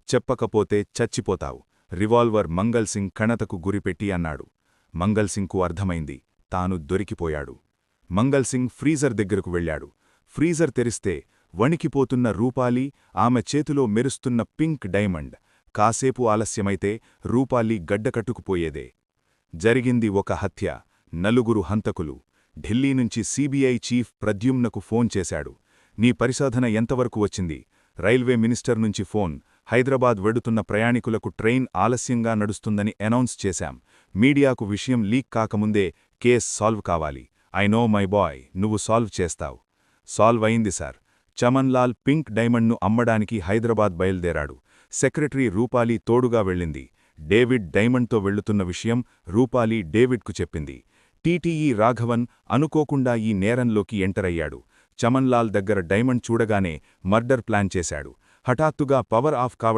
చెప్పకపోతే చచ్చిపోతావు. రివాల్వర్ మంగల్ సింగ్ కణతకు గురిపెట్టి అన్నాడు. మంగల్ సింగ్కు అర్థమైంది, తాను దొరికిపోయాడు. మంగల్ సింగ్ ఫ్రీజర్ దగ్గరకు వెళ్ళాడు. ఫ్రీజర్ తెరిస్తే వణికిపోతున్న రూపాలి, ఆమె చేతిలో మెరుస్తున్న పింక్ డైమండ్. కాసేపు ఆలస్యమైతే రూపాలి గడ్డకట్టుకుపోయేదే. జరిగింది ఒక హత్య, 4 హంతకులు. ఢిల్లీ నుంచి సీబీఐ చీఫ్ ప్రద్యుమ్నకు ఫోన్ చేశాడు. నీ పరిశోధన ఎంతవరకు వచ్చింది? రైల్వే మినిస్టర్ నుంచి ఫోన్. హైదరాబాద్ వెడుతున్న ప్రయాణికులకు ట్రైన్ ఆలస్యంగా నడుస్తుందని అనౌన్స్ చేశాం. మీడియాకు విషయం లీక్ కాకముందే కేస్ సాల్వ్ కావాలి. ఐ నో మై బాయ్, నువ్వు సాల్వ్ చేస్తావు. సాల్వ్ అయింది సార్. చమన్లాల్ పింక్ డైమండ్ను అమ్మడానికి హైదరాబాద్ బయల్దేరాడు. సెక్రటరీ రూపాలి తోడుగా వెళ్ళింది. డేవిడ్ డైమండ్తో వెళ్లుతున్న విషయం రూపాలి డేవిడ్కు చెప్పింది. టీటీఈ రాఘవన్ అనుకోకుండా ఈ నేరంలోకి ఎంటరయ్యాడు. చమన్లాల్ దగ్గర డైమండ్ చూడగానే మర్డర్ ప్లాన్ చేశాడు. హఠాత్తుగా పవర్ ఆఫ్ కావడం